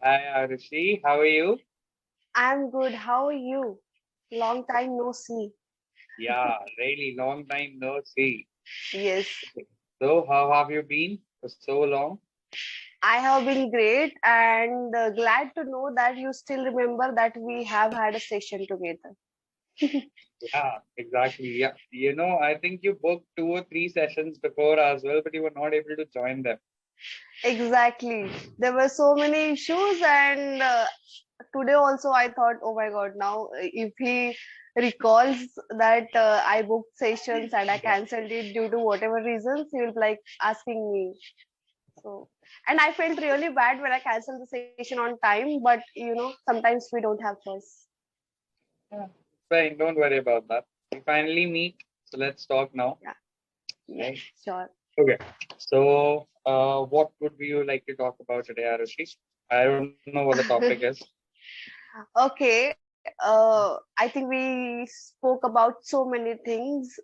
Hi, Arushi. How are you? I'm good. How are you? Long time no see. Yeah, really long time no see. Yes, So, how have you been for so long? I have been great and glad to know that you still remember that we have had a session together. Yeah, exactly. Yeah, I think you booked 2 or 3 sessions before as well, but you were not able to join them. Exactly. There were so many issues, and today also I thought, oh my god, now if he recalls that I booked sessions and I cancelled it due to whatever reasons, he will be like asking me. So, and I felt really bad when I canceled the session on time, but sometimes we don't have choice. Yeah, fine. Don't worry about that. We finally meet, so let's talk now. Yeah, yes, Right? sure. Okay. So, what would you like to talk about today, Arushi? I don't know what the topic is. Okay, I think we spoke about so many things.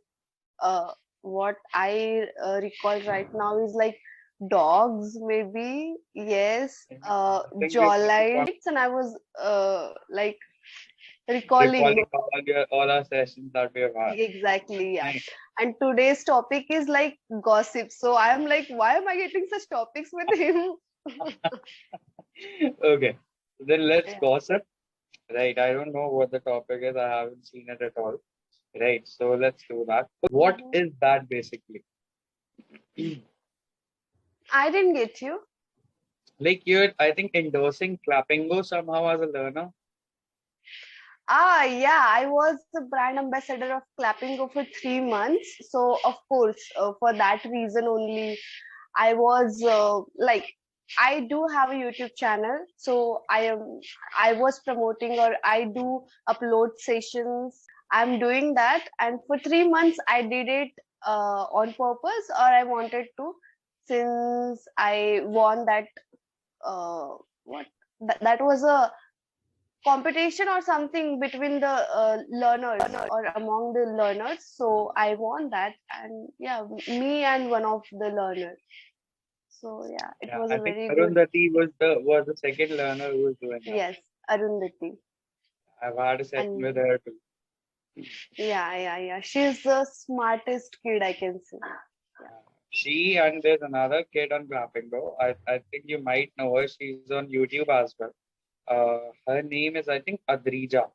What I recall right now is like dogs, maybe, yes, I think we jawline, and I was like recalling. recalling all our sessions that we have had. Exactly, yeah. Nice. And today's topic is like gossip. So I'm like, why am I getting such topics with him? Okay. Then let's Yeah. gossip. Right. I don't know what the topic is. I haven't seen it at all. Right. So let's do that. What Mhm. is that basically? I didn't get you. Like you're, I think, endorsing Clapingo somehow as a learner. Ah, yeah, I was the brand ambassador of Clapingo for 3 months. So, of course, for that reason only, I was like, I do have a YouTube channel. So, I was promoting or I do upload sessions. I'm doing that. And for 3 months, I did it on purpose or I wanted to, since I won that, what? That was a competition or something between the learners or among the learners, so I won that, and yeah, me and one of the learners, so yeah, it Yeah. was I a think very good. Arundhati was the second learner who was doing that. Yes, Arundhati. I've had a session with And her too. yeah, she's the smartest kid I can say. She and there's another kid on Clapingo. I think you might know her. She's on YouTube as well. Her name is I think Adrija.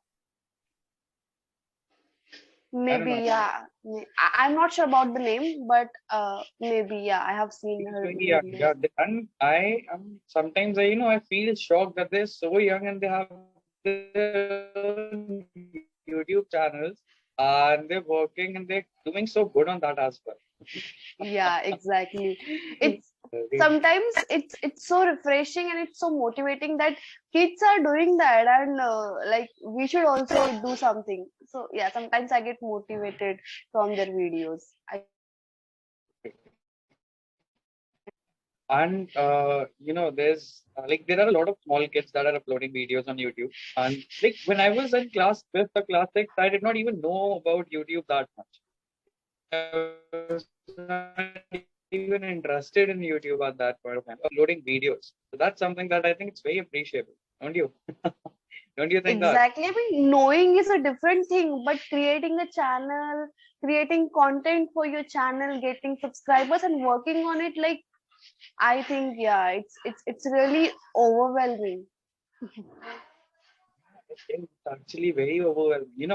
I don't Maybe, know. yeah. I'm not sure about the name, but maybe, yeah, I have seen He's her very young. videos. Yeah, and I am sometimes I feel shocked that they're so young and they have their own YouTube channels and they're working and they're doing so good on that as well. Yeah, exactly. Uh, It's sometimes it's so refreshing and it's so motivating that kids are doing that, and like we should also do something. So yeah, sometimes I get motivated from their videos. And there's like there are a lot of small kids that are uploading videos on YouTube. And like when I was in class fifth or class sixth, I did not even know about YouTube that much. I was not even interested in YouTube at that point of time. Uploading videos. So that's something that I think it's very appreciable. Don't you? Don't you think that? Exactly. I mean, knowing is a different thing, but creating a channel, creating content for your channel, getting subscribers, and working on it, like I think, yeah, it's really overwhelming. I think it's actually very overwhelming.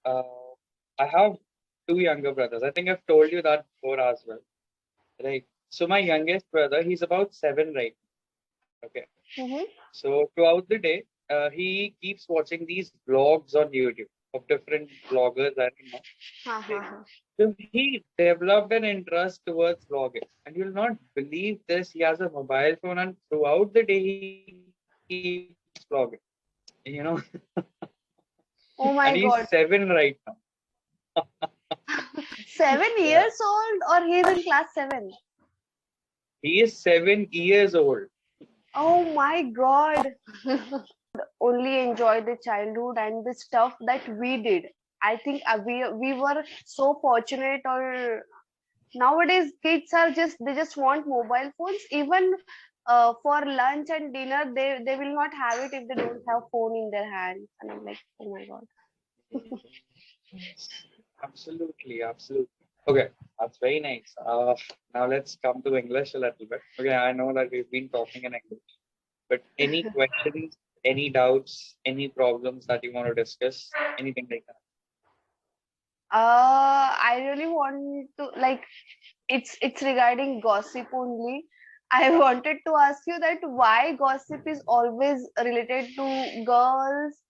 I have two younger brothers. I think I've told you that before as well. Right. So my youngest brother, he's about 7 right now. Okay. Mm-hmm. So throughout the day, he keeps watching these vlogs on YouTube of different vloggers. I don't know. Ha ha Right. ha. So he developed an interest towards vlogging. And you'll not believe this. He has a mobile phone and throughout the day he keeps vlogging. You know, and Oh he's my god. 7 right now. Seven Yeah. years old or he's in class 7? He is 7 years old. Oh my god. Only enjoy the childhood and the stuff that we did. I think we were so fortunate, or nowadays kids are just, they just want mobile phones. Even for lunch and dinner, they will not have it if they don't have phone in their hands. And I'm like, oh my god. Yes, absolutely, absolutely. Okay, that's very nice. Now let's come to English a little bit. Okay, I know that we've been talking in English, but any questions, any doubts, any problems that you want to discuss, anything like that? I really want to, like, it's regarding gossip only. I wanted to ask you that why gossip is always related to girls,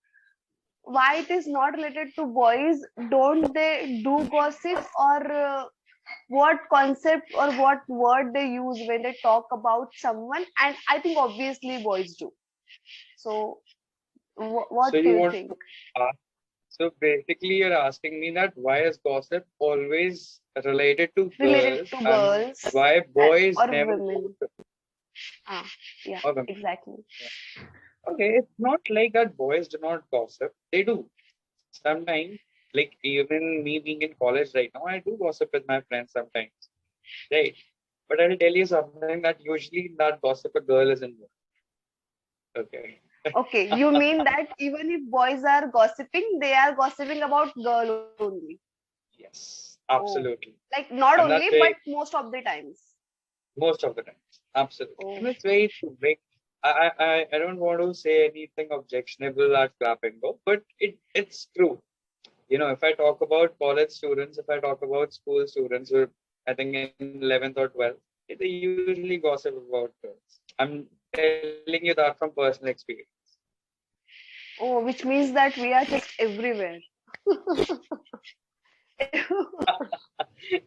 why it is not related to boys. Don't they do gossip, or what concept or what word they use when they talk about someone? And I think obviously boys do. So So what do you you want think? to ask, so basically you're asking me that why is gossip always related to Related girls to and girls why boys or never women? gossip Ah, yeah, or women? exactly. Yeah. Okay, it's not like that boys do not gossip. They do. Sometimes, like even me being in college right now, I do gossip with my friends sometimes, right? But I'll tell you something that usually in that gossip a girl is involved. Okay. Okay, you mean that even if boys are gossiping, they are gossiping about girl only. Yes, Oh, absolutely. like not And only, that's but very most of the times. most of the time. Absolutely. Oh. And it's very true. Like I don't want to say anything objectionable at Clapingo, but it's true. You know, if I talk about college students, if I talk about school students who are, I think in 11th or 12th, they usually gossip about girls. I'm telling you that from personal experience. Oh, which means that we are just everywhere.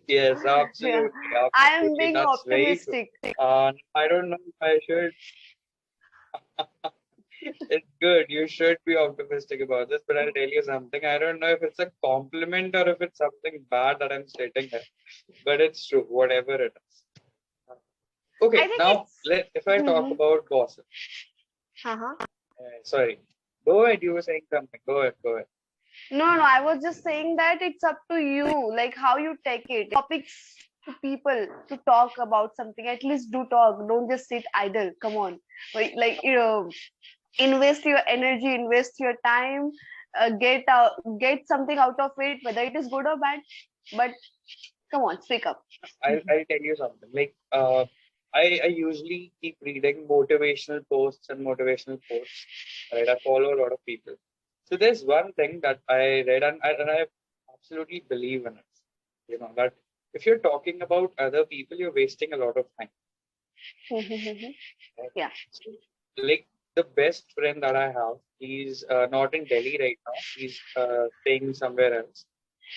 Yes, Yeah, absolutely, I am absolutely. being That's very true. optimistic. I don't know if I should. It's good. You should be optimistic about this, but I'll tell you something. I don't know if it's a compliment or if it's something bad that I'm stating here, but it's true, whatever it is. I Okay, think now it's. if I talk Mhm. about gossip, Uh-huh. sorry, go ahead. You were saying something. Go ahead. Go ahead. No, no, I was just saying that it's up to you, like how you take it. Topics to people to talk about something. At least do talk. Don't just sit idle. Come on, like invest your energy, invest your time, get something out of it, whether it is good or bad. But come on, speak up. I'll tell you something. Like I usually keep reading motivational posts and motivational quotes. Right, I follow a lot of people. So there's one thing that I read and I absolutely believe in it. You know that if you're talking about other people, you're wasting a lot of time. Right? Yeah. So, like the best friend that I have, he's not in Delhi right now. He's staying somewhere else.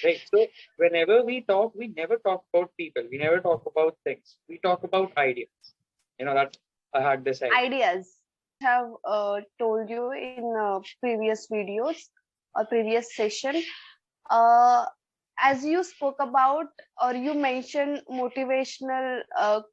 Right. So whenever we talk, we never talk about people. We never talk about things. We talk about ideas. You know that I had this idea. Ideas have told you in previous videos or previous session. uh, as you spoke about or you mentioned motivational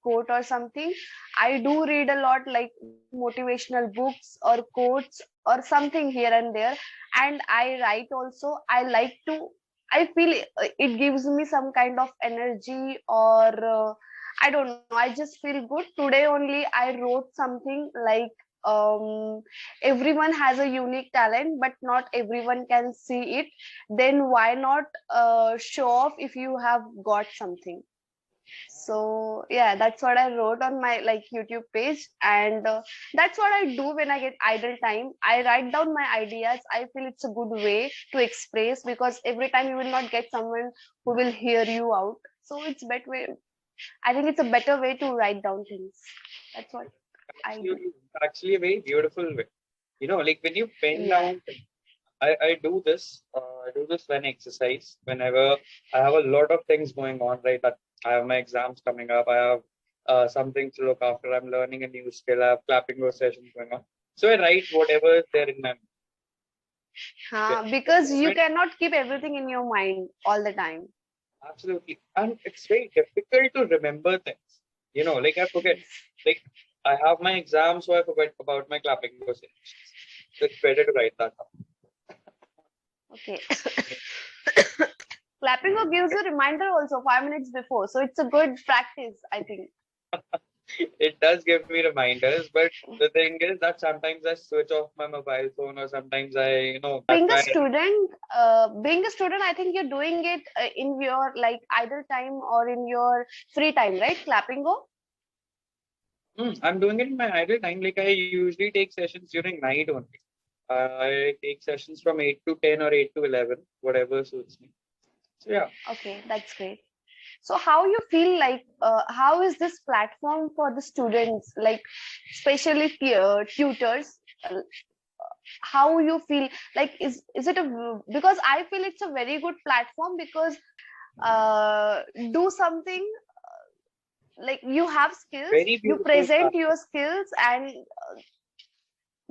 quote or something, I do read a lot, like motivational books or quotes or something here and there. And I write also. I like to, I feel it gives me some kind of energy, or I don't know, I just feel good. Today only I wrote something like, um everyone has a unique talent, but not everyone can see it. Then why not show off if you have got something? So yeah, that's what I wrote on my like YouTube page. And that's what I do when I get idle time. I write down my ideas. I feel it's a good way to express, because every time you will not get someone who will hear you out. So it's better way. I think it's a better way to write down things. That's what I do. Absolutely, actually a very beautiful way. You know, like when you pen Yeah. down things. I do this. I do this when I exercise. Whenever I have a lot of things going on, right? That I have my exams coming up. I have something to look after. I'm learning a new skill. I have clapping sessions going on. So I write whatever is there in my mind. Okay. The Because you moment, cannot keep everything in your mind all the time. absolutely, and it's very difficult to remember things. You know, like I forget. Like I have my exam, so I forget about my clapping sessions. So it's better to write that down. Okay. Clapping gives you reminder also 5 minutes before. So it's a good practice, I think. It does give me reminders, but the thing is that sometimes I switch off my mobile phone, or sometimes that's Being a why. student, I think you're doing it in your like idle time or in your free time, right? Clappingo. I'm doing it in my idle time. Like I usually take sessions during night only. I take sessions from 8 to 10 or 8 to 11, whatever suits me. So yeah. Okay, that's great. So how you feel like how is this platform for the students, like especially tutors? How you feel like is it a because I feel it's a very good platform because do something like you have skills, Very you beautiful present platform. your skills and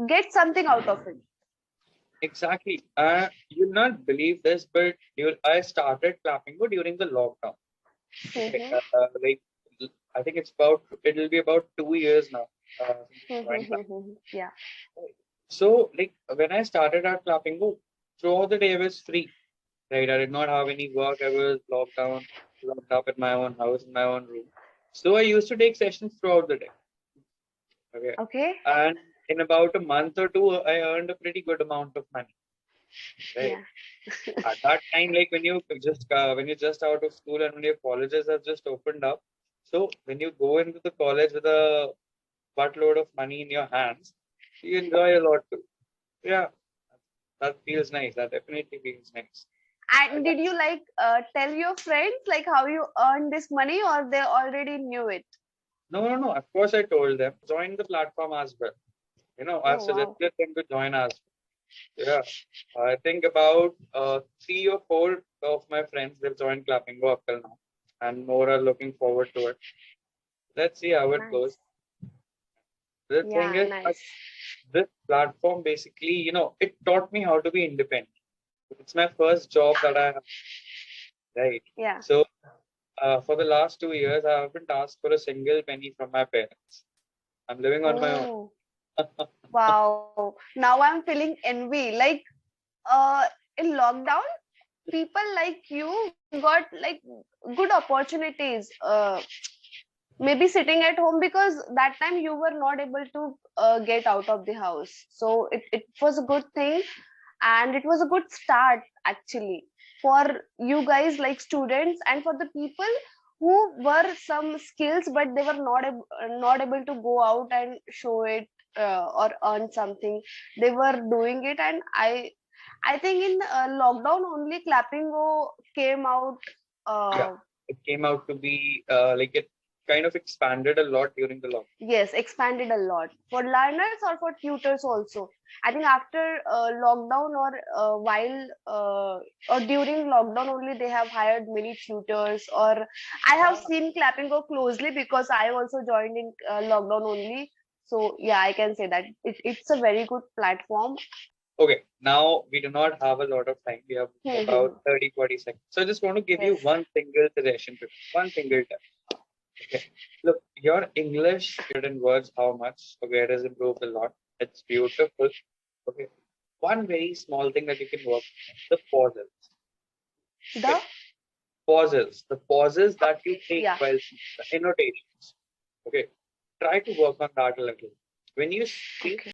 get something out of it. Exactly. You'll not believe this, but I started Clapingo during the lockdown. Okay. Mhm. Like I think it'll be about 2 years now since I joined Yeah. Clapingo. So like when I started at Clapingo, throughout the day I was free. Right. I did not have any work. I was locked up in my own house, in my own room. So I used to take sessions throughout the day. Okay. Okay. And in about a month or two, I earned a pretty good amount of money. Right. Yeah. At that time, like when you're just out of school and when your colleges have just opened up, so when you go into the college with a buttload of money in your hands, you enjoy a lot too. Yeah, that feels nice. That definitely feels nice. And did you like tell your friends like how you earn this money or they already knew it? No, no, no. Of course, I told them join the platform as well. I've Oh wow. suggested them to join as well. Yeah, I think about 3 or 4 of my friends they've joined Clappingo up till now, and more are looking forward to it. Let's see how it goes. Nice. The thing Yeah, is that nice. this platform basically, it taught me how to be independent. It's my first job that I have, right? Yeah. So for the last 2 years, I haven't asked for a single penny from my parents. I'm living on my own. Oh wow. Now I'm feeling envy. Like uh in lockdown, people like you got like good opportunities. Maybe sitting at home because that time you were not able to get out of the house. So it was a good thing and it was a good start actually for you guys like students and for the people who were some skills but they were not able to go out and show it or earn something. They were doing it and I think in lockdown only Clappingo came out. Yeah, uh, it came out to be like it kind of expanded a lot during the lockdown. Yes, expanded a lot for learners or for tutors also. I think after lockdown or while or during lockdown only they have hired many tutors. Or I have Yeah. seen Clappingo closely because I also joined in lockdown only. So yeah, I can say that it's a very good platform. Okay, now we do not have a lot of time. We have about 30, 40 seconds. So I just want to give you Yes. one single suggestion today. One single tip. Okay. Look, your English in words how much? Okay, it has improved a lot. It's beautiful. Okay. One very small thing that you can work on, the pauses. The Okay. Pauses. The pauses that you take yeah. while speaking, the annotations. Okay. Try to work on that a little. When you speak, Okay.